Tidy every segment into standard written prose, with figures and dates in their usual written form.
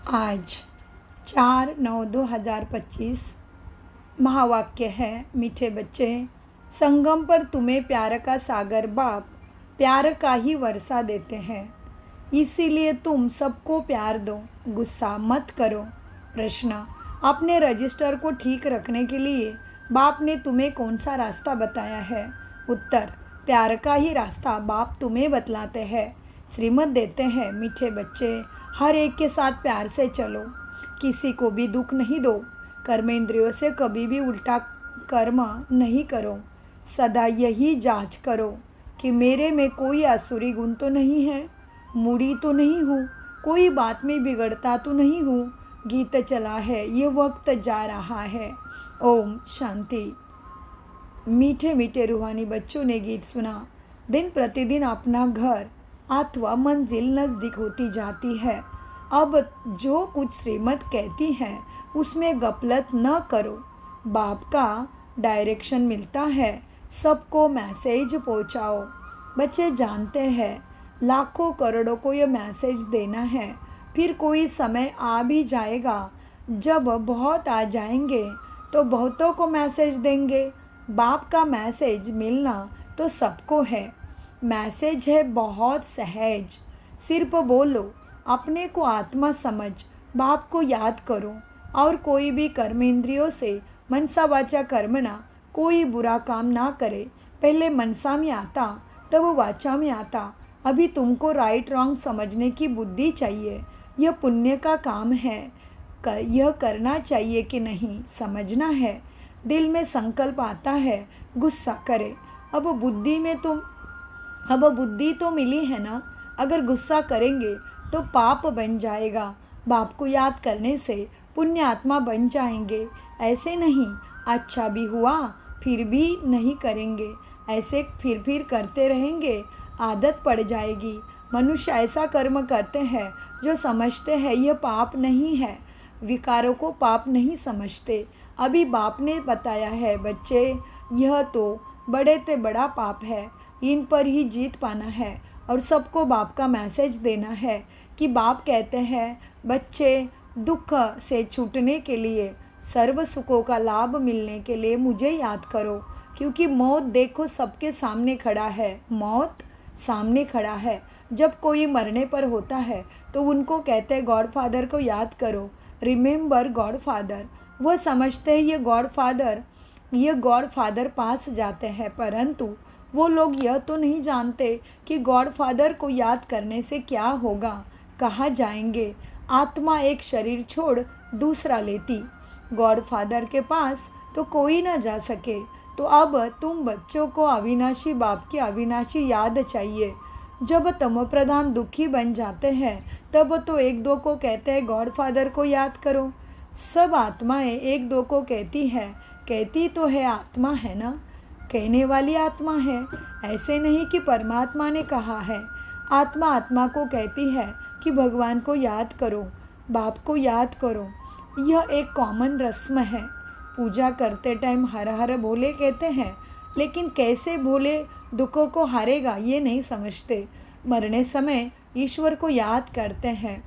आज 4/9/2025 महावाक्य है। मीठे बच्चे, संगम पर तुम्हें प्यार का सागर बाप प्यार का ही वर्षा देते हैं, इसीलिए तुम सबको प्यार दो, गुस्सा मत करो। प्रश्न, अपने रजिस्टर को ठीक रखने के लिए बाप ने तुम्हें कौन सा रास्ता बताया है? उत्तर, प्यार का ही रास्ता बाप तुम्हें बतलाते हैं, श्रीमत देते हैं। मीठे बच्चे, हर एक के साथ प्यार से चलो, किसी को भी दुख नहीं दो, कर्मेंद्रियों से कभी भी उल्टा कर्म नहीं करो। सदा यही जांच करो कि मेरे में कोई आसुरी गुण तो नहीं है, मूढ़ी तो नहीं हूँ, कोई बात में बिगड़ता तो नहीं हूँ। गीत चला है, ये वक्त जा रहा है। ओम शांति। मीठे मीठे रूहानी बच्चों ने गीत सुना। दिन प्रतिदिन अपना घर अथवा मंजिल नज़दीक होती जाती है। अब जो कुछ श्रीमत कहती है उसमें गफलत न करो। बाप का डायरेक्शन मिलता है, सबको मैसेज पहुंचाओ। बच्चे जानते हैं लाखों करोड़ों को यह मैसेज देना है, फिर कोई समय आ भी जाएगा जब बहुत आ जाएंगे तो बहुतों को मैसेज देंगे। बाप का मैसेज मिलना तो सबको है। मैसेज है बहुत सहज, सिर्फ बोलो, अपने को आत्मा समझ बाप को याद करो और कोई भी कर्मेंद्रियों से मनसा वाचा कर्मणा कोई बुरा काम ना करे। पहले मनसा में आता तब वाचा में आता। अभी तुमको राइट रॉन्ग समझने की बुद्धि चाहिए। यह पुण्य का काम है, यह करना चाहिए कि नहीं समझना है। दिल में संकल्प आता है, गुस्सा करे। अब बुद्धि तो मिली है ना, अगर गुस्सा करेंगे तो पाप बन जाएगा। बाप को याद करने से पुण्य आत्मा बन जाएंगे। ऐसे नहीं, अच्छा भी हुआ फिर भी नहीं करेंगे, ऐसे फिर करते रहेंगे, आदत पड़ जाएगी। मनुष्य ऐसा कर्म करते हैं जो समझते हैं यह पाप नहीं है, विकारों को पाप नहीं समझते। अभी बाप ने बताया है बच्चे, यह तो बड़े से बड़ा पाप है, इन पर ही जीत पाना है और सबको बाप का मैसेज देना है कि बाप कहते हैं बच्चे, दुख से छूटने के लिए, सर्व सुखों का लाभ मिलने के लिए मुझे याद करो, क्योंकि मौत देखो सबके सामने खड़ा है। मौत सामने खड़ा है। जब कोई मरने पर होता है तो उनको कहते हैं गॉड फादर को याद करो, रिमेंबर गॉड फादर। वह समझते हैं ये गॉड फादर पास जाते हैं, परंतु वो लोग यह तो नहीं जानते कि गॉड फादर को याद करने से क्या होगा, कहाँ जाएंगे। आत्मा एक शरीर छोड़ दूसरा लेती, गॉड फादर के पास तो कोई ना जा सके। तो अब तुम बच्चों को अविनाशी बाप की अविनाशी याद चाहिए। जब तम प्रधान दुखी बन जाते हैं तब तो एक दो को कहते हैं गॉड फादर को याद करो। सब आत्माएं एक दो को कहती है, कहती तो है आत्मा है ना, कहने वाली आत्मा है। ऐसे नहीं कि परमात्मा ने कहा है। आत्मा आत्मा को कहती है कि भगवान को याद करो, बाप को याद करो। यह एक कॉमन रस्म है। पूजा करते टाइम हर हर भोले कहते हैं, लेकिन कैसे भोले दुखों को हारेगा ये नहीं समझते। मरने समय ईश्वर को याद करते हैं।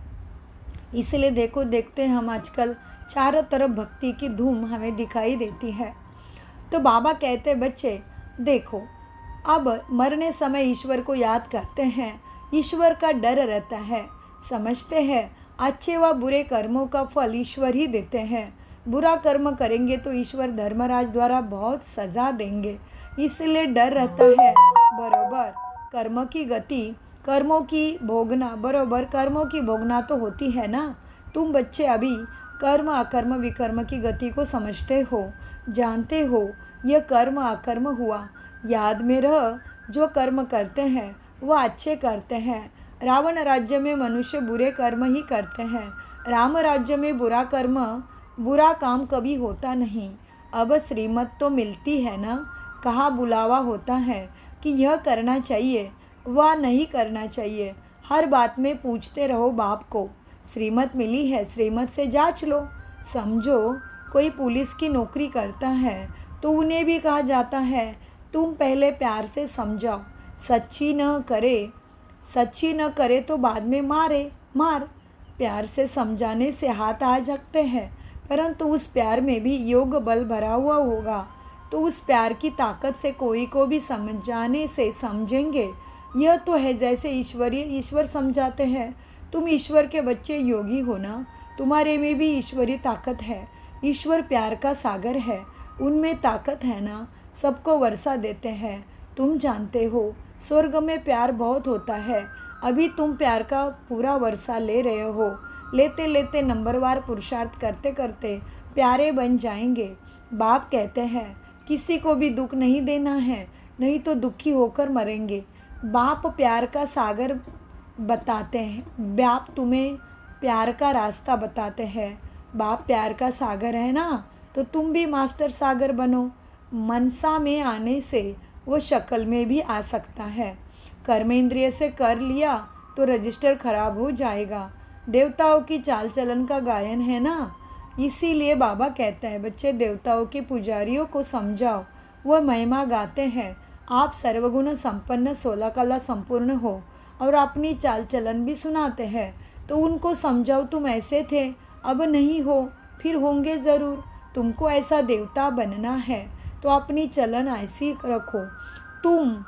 इसलिए देखते हैं हम आजकल चारों तरफ भक्ति की धूम हमें दिखाई देती है। तो बाबा कहते बच्चे देखो, अब मरने समय ईश्वर को याद करते हैं, ईश्वर का डर रहता है, समझते हैं अच्छे व बुरे कर्मों का फल ईश्वर ही देते हैं। बुरा कर्म करेंगे तो ईश्वर धर्मराज द्वारा बहुत सज़ा देंगे, इसलिए डर रहता है। बरोबर कर्म की गति, कर्मों की भोगना, बरोबर कर्मों की भोगना तो होती है ना। तुम बच्चे अभी कर्म अकर्म विकर्म की गति को समझते हो, जानते हो यह कर्म अकर्म हुआ। याद में रह, जो कर्म करते हैं वह अच्छे करते हैं। रावण राज्य में मनुष्य बुरे कर्म ही करते हैं, राम राज्य में बुरा काम कभी होता नहीं। अब श्रीमत तो मिलती है ना, कहाँ बुलावा होता है कि यह करना चाहिए वह नहीं करना चाहिए। हर बात में पूछते रहो बाप को, श्रीमत मिली है, श्रीमत से जांच लो। समझो कोई पुलिस की नौकरी करता है तो उन्हें भी कहा जाता है तुम पहले प्यार से समझाओ, सच्ची न करे तो बाद में मार। प्यार से समझाने से हाथ आ सकते हैं, परंतु उस प्यार में भी योग बल भरा हुआ होगा तो उस प्यार की ताकत से कोई को भी समझाने से समझेंगे। यह तो है जैसे ईश्वर समझाते हैं। तुम ईश्वर के बच्चे योगी हो ना, तुम्हारे में भी ईश्वरीय ताकत है। ईश्वर प्यार का सागर है, उनमें ताकत है ना, सबको वर्षा देते हैं। तुम जानते हो स्वर्ग में प्यार बहुत होता है। अभी तुम प्यार का पूरा वर्षा ले रहे हो। लेते लेते नंबरवार पुरुषार्थ करते करते प्यारे बन जाएंगे। बाप कहते हैं किसी को भी दुख नहीं देना है, नहीं तो दुखी होकर मरेंगे। बाप प्यार का सागर बताते हैं, बाप तुम्हें प्यार का रास्ता बताते हैं। बाप प्यार का सागर है ना, तो तुम भी मास्टर सागर बनो। मनसा में आने से वो शक्ल में भी आ सकता है। कर्मेंद्रिय से कर लिया तो रजिस्टर खराब हो जाएगा। देवताओं की चाल चलन का गायन है ना, इसीलिए बाबा कहते हैं बच्चे देवताओं के पुजारियों को समझाओ, वह महिमा गाते हैं। आप सर्वगुण संपन्न 16 कला संपूर्ण हो और अपनी चाल चलन भी सुनाते हैं, तो उनको समझाओ तुम ऐसे थे, अब नहीं हो, फिर होंगे ज़रूर। तुमको ऐसा देवता बनना है तो अपनी चलन ऐसी रखो, तुम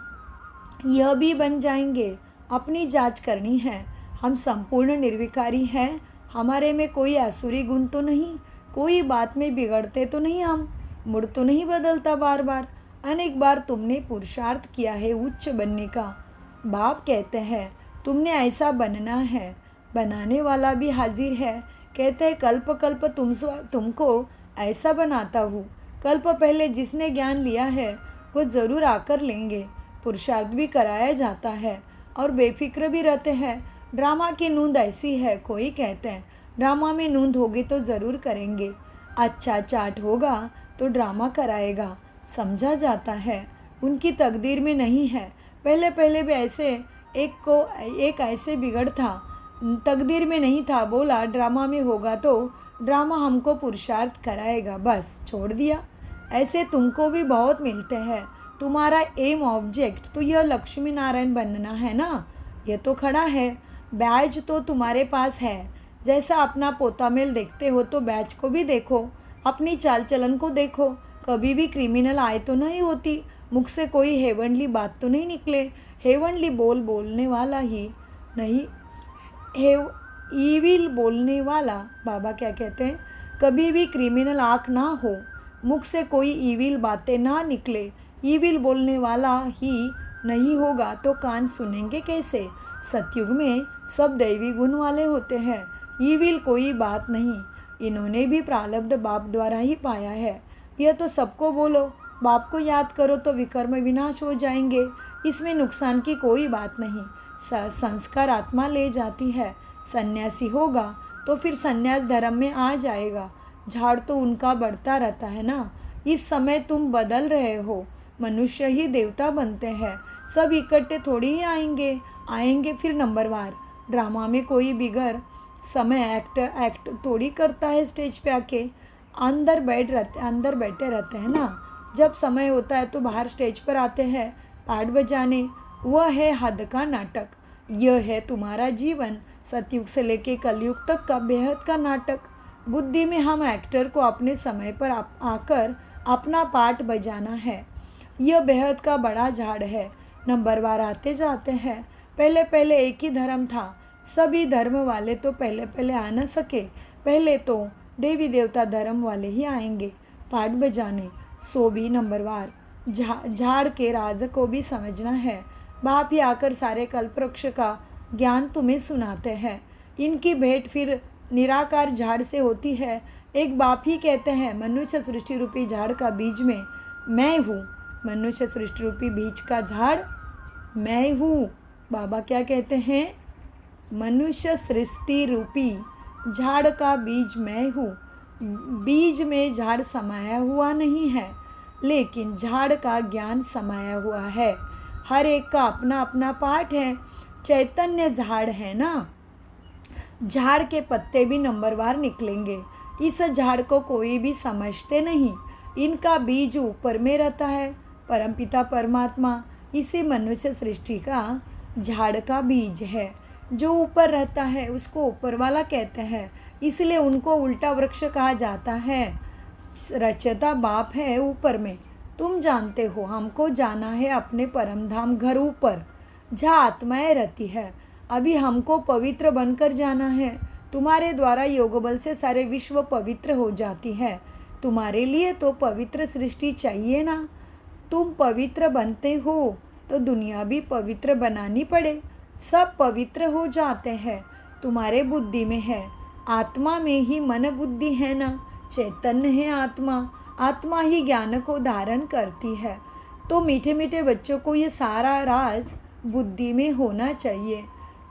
यह भी बन जाएंगे। अपनी जांच करनी है। हम संपूर्ण निर्विकारी हैं, हमारे में कोई आसुरी गुण तो नहीं, कोई बात में बिगड़ते तो नहीं, हम मूड तो नहीं बदलता बार बार। अनेक बार तुमने पुरुषार्थ किया है उच्च बनने का। बाप कहते हैं तुमने ऐसा बनना है, बनाने वाला भी हाजिर है। कहते हैं कल्प कल्प तुमको ऐसा बनाता हूँ। कल्प पहले जिसने ज्ञान लिया है वो ज़रूर आकर लेंगे। पुरुषार्थ भी कराया जाता है और बेफिक्र भी रहते हैं। ड्रामा की नूंद ऐसी है, कोई कहते हैं ड्रामा में नूंद होगी तो ज़रूर करेंगे। अच्छा चाट होगा तो ड्रामा कराएगा, समझा जाता है। उनकी तकदीर में नहीं है। पहले पहले भी ऐसे एक ऐसे बिगड़ था, तकदीर में नहीं था, बोला ड्रामा में होगा तो ड्रामा हमको पुरुषार्थ कराएगा, बस छोड़ दिया। ऐसे तुमको भी बहुत मिलते हैं। तुम्हारा एम ऑब्जेक्ट तो यह लक्ष्मी नारायण बनना है ना, यह तो खड़ा है। बैज तो तुम्हारे पास है। जैसा अपना पोता मेल देखते हो तो बैज को भी देखो, अपनी चाल चलन को देखो। कभी भी क्रिमिनल आए तो नहीं होती, मुख से कोई हेवनली बात तो नहीं निकले। हेवनली बोलने वाला ही नहीं, ईविल बोलने वाला, बाबा क्या कहते हैं, कभी भी क्रिमिनल आँख ना हो, मुख से कोई ईविल बातें ना निकले। ईविल बोलने वाला ही नहीं होगा तो कान सुनेंगे कैसे। सतयुग में सब दैवी गुण वाले होते हैं, ईविल कोई बात नहीं। इन्होंने भी प्रारब्ध बाप द्वारा ही पाया है। यह तो सबको बोलो, बाप को याद करो तो विकर्म विनाश हो जाएंगे। इसमें नुकसान की कोई बात नहीं। संस्कार आत्मा ले जाती है। सन्यासी होगा तो फिर सन्यास धर्म में आ जाएगा। झाड़ तो उनका बढ़ता रहता है ना। इस समय तुम बदल रहे हो, मनुष्य ही देवता बनते हैं। सब इकट्ठे थोड़ी ही आएंगे फिर नंबरवार। ड्रामा में कोई बिगड़ समय एक्ट थोड़ी करता है स्टेज पे आके। अंदर बैठे रहते हैं ना। जब समय होता है तो बाहर स्टेज पर आते हैं पाठ बजाने। वह है हद का नाटक। यह है तुम्हारा जीवन, सतयुग से लेके कलयुग तक का बेहद का नाटक। बुद्धि में हम एक्टर को अपने समय पर आकर अपना पाठ बजाना है। यह बेहद का बड़ा झाड़ है। नंबरवार आते जाते हैं। पहले पहले एक ही धर्म था, सभी धर्म वाले तो पहले आ न सके। पहले तो देवी देवता धर्म वाले ही आएंगे पाठ बजाने। सो भी नंबरवार झाड़ के राज को भी समझना है। बाप ही आकर सारे कल्पवृक्ष का ज्ञान तुम्हें सुनाते हैं। इनकी भेंट फिर निराकार झाड़ से होती है। एक बाप ही कहते हैं मनुष्य सृष्टि रूपी झाड़ का बीज में मैं हूँ। मनुष्य सृष्टि रूपी बीज का झाड़ मैं हूँ। बाबा क्या कहते हैं, मनुष्य सृष्टि रूपी झाड़ का बीज मैं हूँ। बीज में झाड़ समाया हुआ नहीं है, लेकिन झाड़ का ज्ञान समाया हुआ है। हर एक का अपना अपना पाठ है। चैतन्य झाड़ है ना, झाड़ के पत्ते भी नंबरवार निकलेंगे। इस झाड़ को कोई भी समझते नहीं। इनका बीज ऊपर में रहता है, परमपिता परमात्मा इसी मनुष्य सृष्टि का झाड़ का बीज है। जो ऊपर रहता है उसको ऊपर वाला कहते हैं, इसलिए उनको उल्टा वृक्ष कहा जाता है। रचयिता बाप है ऊपर में। तुम जानते हो हमको जाना है अपने परम धाम घर ऊपर, जहाँ आत्माएं रहती है। अभी हमको पवित्र बनकर जाना है। तुम्हारे द्वारा योग बल से सारे विश्व पवित्र हो जाती है। तुम्हारे लिए तो पवित्र सृष्टि चाहिए ना। तुम पवित्र बनते हो तो दुनिया भी पवित्र बनानी पड़े। सब पवित्र हो जाते हैं। तुम्हारे बुद्धि में है, आत्मा में ही मन बुद्धि है ना। चैतन्य है आत्मा, आत्मा ही ज्ञान को धारण करती है। तो मीठे मीठे बच्चों को ये सारा राज बुद्धि में होना चाहिए।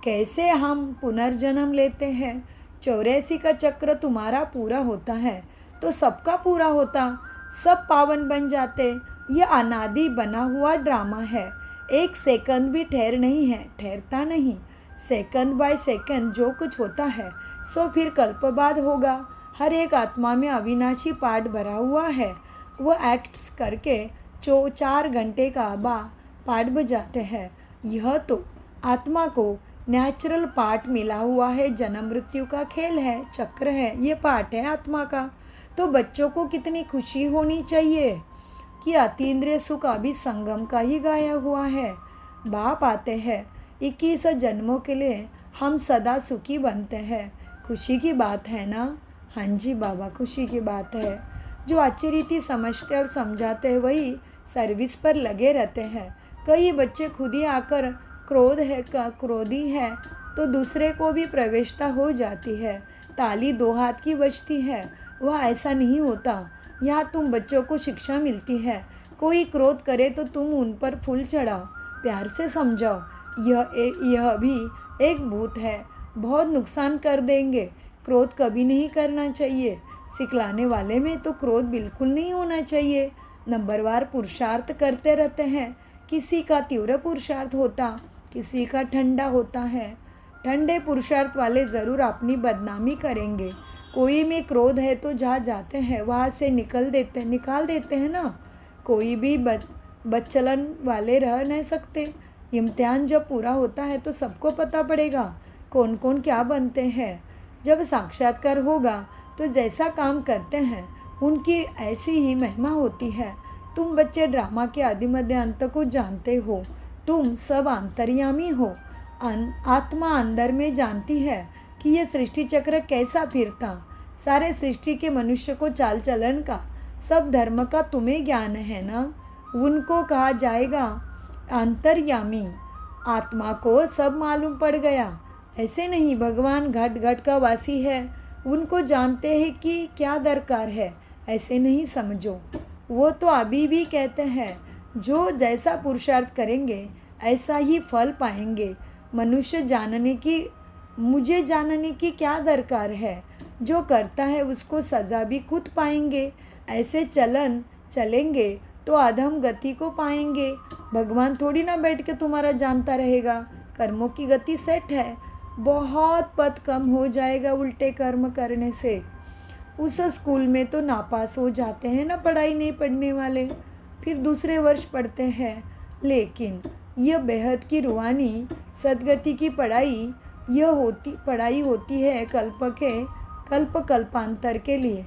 कैसे हम पुनर्जन्म लेते हैं। 84 का चक्र तुम्हारा पूरा होता है तो सबका पूरा होता, सब पावन बन जाते। यह अनादि बना हुआ ड्रामा है। एक सेकंड भी ठहरता नहीं। सेकंड बाय सेकंड जो कुछ होता है सो फिर कल्प बाद होगा। हर एक आत्मा में अविनाशी पार्ट भरा हुआ है। वह एक्ट्स करके 4 घंटे का पार्ट बजाते हैं। यह तो आत्मा को नेचुरल पार्ट मिला हुआ है। जन्म मृत्यु का खेल है, चक्र है, ये पार्ट है आत्मा का। तो बच्चों को कितनी खुशी होनी चाहिए कि अतीन्द्रिय सुख अभी संगम का ही गाया हुआ है। बाप आते हैं 21 जन्मों के लिए, हम सदा सुखी बनते हैं। खुशी की बात है ना। हाँ जी बाबा, खुशी की बात है। जो अच्छी रीति समझते और समझाते हैं वही सर्विस पर लगे रहते हैं। कई बच्चे खुद ही आकर क्रोधी है तो दूसरे को भी प्रवेशता हो जाती है। ताली 2 हाथ की बजती है, वह ऐसा नहीं होता। यहाँ तुम बच्चों को शिक्षा मिलती है। कोई क्रोध करे तो तुम उन पर फूल चढ़ाओ, प्यार से समझाओ। यह भी एक भूत है, बहुत नुकसान कर देंगे। क्रोध कभी नहीं करना चाहिए। सिखलाने वाले में तो क्रोध बिल्कुल नहीं होना चाहिए। नंबरवार पुरुषार्थ करते रहते हैं। किसी का तीव्र पुरुषार्थ होता, किसी का ठंडा होता है। ठंडे पुरुषार्थ वाले ज़रूर अपनी बदनामी करेंगे। कोई में क्रोध है तो जहाँ जाते हैं वहाँ से निकाल देते हैं ना। कोई भी बदचलन वाले रह नहीं सकते। इम्तिहान जब पूरा होता है तो सबको पता पड़ेगा कौन कौन क्या बनते हैं। जब साक्षात्कार होगा तो जैसा काम करते हैं उनकी ऐसी ही महिमा होती है। तुम बच्चे ड्रामा के आदि मध्य अंत को जानते हो। तुम सब अंतर्यामी हो। आत्मा अंदर में जानती है कि यह सृष्टि चक्र कैसा फिरता। सारे सृष्टि के मनुष्य को चाल चलन का, सब धर्म का तुम्हें ज्ञान है ना। उनको कहा जाएगा अंतर्यामी। आत्मा को सब मालूम पड़ गया। ऐसे नहीं भगवान घट घट का वासी है, उनको जानते हैं कि क्या दरकार है, ऐसे नहीं समझो। वो तो अभी भी कहते हैं जो जैसा पुरुषार्थ करेंगे ऐसा ही फल पाएंगे। मुझे जानने की क्या दरकार है। जो करता है उसको सज़ा भी खुद पाएंगे। ऐसे चलेंगे तो अधम गति को पाएंगे। भगवान थोड़ी ना बैठ के तुम्हारा जानता रहेगा। कर्मों की गति सेट है, बहुत पद कम हो जाएगा उल्टे कर्म करने से। उस स्कूल में तो नापास हो जाते हैं ना पढ़ाई नहीं पढ़ने वाले, फिर दूसरे वर्ष पढ़ते हैं। लेकिन यह बेहद की रूहानी सदगति की पढ़ाई होती है कल्पांतर के लिए।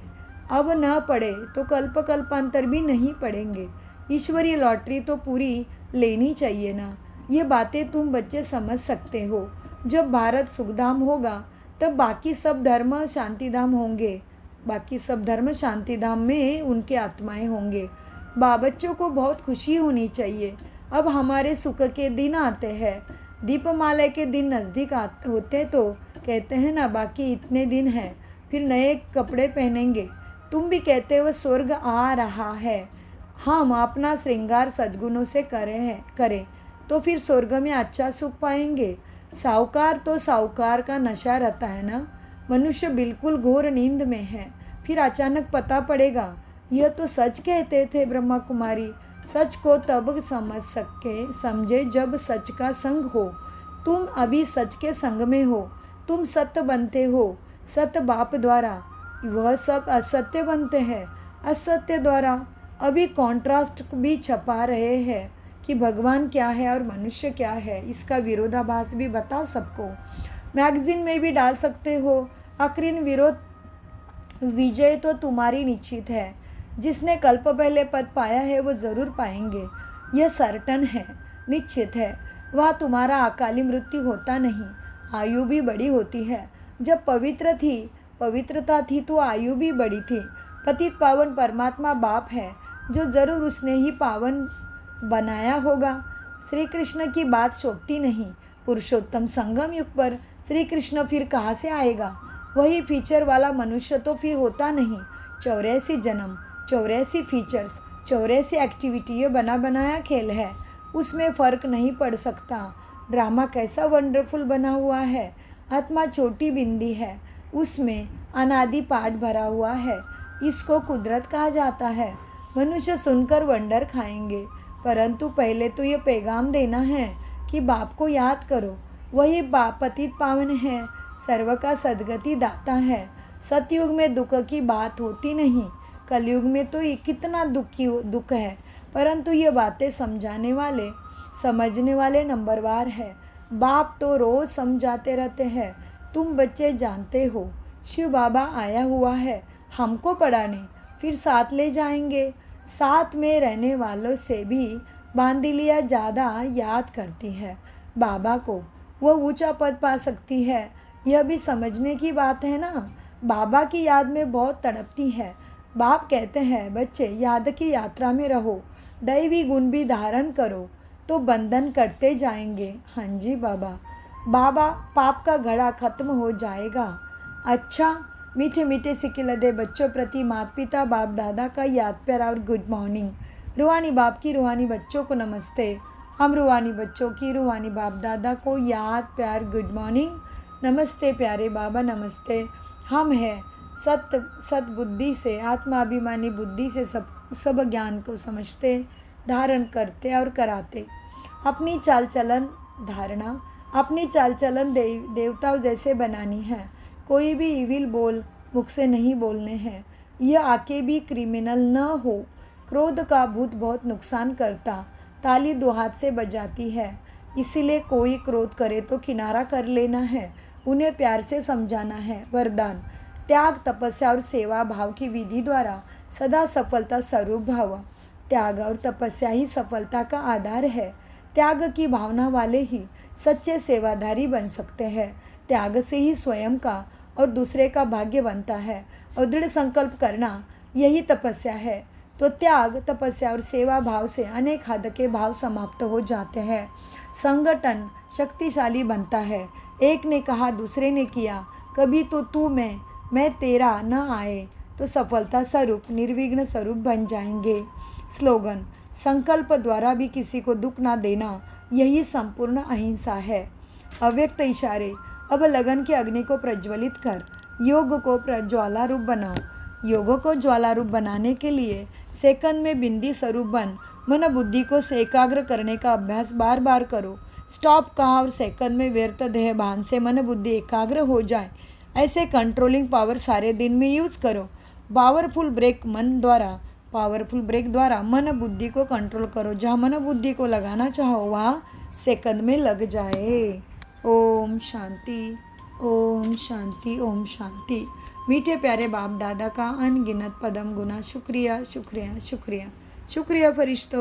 अब न पढ़े तो कल्पांतर भी नहीं पढ़ेंगे। ईश्वरीय लॉटरी तो पूरी लेनी चाहिए ना। ये बातें तुम बच्चे समझ सकते हो। जब भारत सुखधाम होगा तब बाकी सब धर्म शांतिधाम में उनके आत्माएं होंगे। बच्चों को बहुत खुशी होनी चाहिए। अब हमारे सुख के दिन आते हैं। दीपमाला के दिन नज़दीक होते तो कहते हैं ना बाकी इतने दिन हैं, फिर नए कपड़े पहनेंगे। तुम भी कहते हो स्वर्ग आ रहा है। हम अपना श्रृंगार सद्गुणों से करें तो फिर स्वर्ग में अच्छा सुख पाएंगे। साहूकार का नशा रहता है ना। मनुष्य बिल्कुल घोर नींद में है, फिर अचानक पता पड़ेगा यह तो सच कहते थे ब्रह्मा कुमारी। सच को तब समझे जब सच का संग हो। तुम अभी सच के संग में हो। तुम सत्य बनते हो सत्य बाप द्वारा, वह सब असत्य बनते हैं असत्य द्वारा। अभी कॉन्ट्रास्ट भी छपा रहे हैं कि भगवान क्या है और मनुष्य क्या है, इसका विरोधाभास भी बताओ सबको। मैगजीन में भी डाल सकते हो। आखिर विजय तो तुम्हारी निश्चित है। जिसने कल्प पहले पद पाया है वो ज़रूर पाएंगे, यह सर्टन है, निश्चित है। वह तुम्हारा अकाली मृत्यु होता नहीं, आयु भी बड़ी होती है। जब पवित्रता थी तो आयु भी बड़ी थी। पतित पावन परमात्मा बाप है, जो ज़रूर उसने ही पावन बनाया होगा। श्री कृष्ण की बात शोभती नहीं। पुरुषोत्तम संगम युग पर श्री कृष्ण फिर कहाँ से आएगा? वही फीचर वाला मनुष्य तो फिर होता नहीं। 84 जन्म, 84 फीचर्स, 84 एक्टिविटी, ये बना बनाया खेल है, उसमें फ़र्क नहीं पड़ सकता। ड्रामा कैसा वंडरफुल बना हुआ है। आत्मा छोटी बिंदी है, उसमें अनादि पाठ भरा हुआ है। इसको कुदरत कहा जाता है। मनुष्य सुनकर वंडर खाएंगे, परंतु पहले तो ये पैगाम देना है कि बाप को याद करो। वही बाप पतित पावन है, सर्व का सद्गति दाता है। सतयुग में दुख की बात होती नहीं, कलयुग में तो ये कितना दुख है, परंतु ये बातें समझने वाले नंबरवार है। बाप तो रोज़ समझाते रहते हैं। तुम बच्चे जानते हो, शिव बाबा आया हुआ है हमको पढ़ाने, फिर साथ ले जाएंगे। साथ में रहने वालों से भी बांदिलिया ज़्यादा याद करती है बाबा को, वह ऊंचा पद पा सकती है। यह भी समझने की बात है ना। बाबा की याद में बहुत तड़पती है। बाप कहते हैं, बच्चे याद की यात्रा में रहो, दैवी गुण भी धारण करो तो बंधन करते जाएंगे। हाँ जी बाबा। बाबा, पाप का घड़ा खत्म हो जाएगा। अच्छा, मीठे मीठे सिकिलदे बच्चों प्रति माता पिता बाप दादा का याद प्यार और गुड मॉर्निंग। रूहानी बाप की रूहानी बच्चों को नमस्ते। हम रूहानी बच्चों की रूहानी बाप दादा को याद प्यार गुड मॉर्निंग। नमस्ते प्यारे बाबा, नमस्ते। हम हैं सत बुद्धि से, आत्माभिमानी बुद्धि से सब ज्ञान को समझते, धारण करते और कराते। अपनी चाल चलन धारणा, अपनी चाल चलन देवताओं जैसे बनानी है। कोई भी इविल बोल मुख से नहीं बोलने हैं। यह आके भी क्रिमिनल न हो। क्रोध का भूत बहुत नुकसान करता, ताली 2 हाथ से बजाती है। इसीलिए कोई क्रोध करे तो किनारा कर लेना है, उन्हें प्यार से समझाना है। वरदान, त्याग, तपस्या और सेवा भाव की विधि द्वारा सदा सफलता स्वरूप भाव। त्याग और तपस्या ही सफलता का आधार है। त्याग की भावना वाले ही सच्चे सेवाधारी बन सकते हैं। त्याग से ही स्वयं का और दूसरे का भाग्य बनता है, और दृढ़ संकल्प करना यही तपस्या है। तो त्याग, तपस्या और सेवा भाव से अनेक हद के भाव समाप्त हो जाते हैं। संगठन शक्तिशाली बनता है। एक ने कहा, दूसरे ने किया, कभी तो तू मैं तेरा न आए तो सफलता स्वरूप निर्विघ्न स्वरूप बन जाएंगे। स्लोगन, संकल्प द्वारा भी किसी को दुख ना देना, यही संपूर्ण अहिंसा है। अव्यक्त इशारे, अब लगन की अग्नि को प्रज्वलित कर योग को प्रज्वाला रूप बनाओ। योग को ज्वाला रूप बनाने के लिए सेकंड में बिंदी स्वरूप बन मन बुद्धि को एकाग्र करने का अभ्यास बार बार करो। स्टॉप कहा और सेकंड में व्यर्थ देह भान से मन बुद्धि एकाग्र हो जाए, ऐसे कंट्रोलिंग पावर सारे दिन में यूज करो। पावरफुल ब्रेक द्वारा मन बुद्धि को कंट्रोल करो। जहाँ मन बुद्धि को लगाना चाहो वहाँ सेकंड में लग जाए। ओम शांति, ओम शांति, ओम शांति। मीठे प्यारे बाप दादा का अनगिनत पदम गुना शुक्रिया शुक्रिया शुक्रिया शुक्रिया फरिश्तों।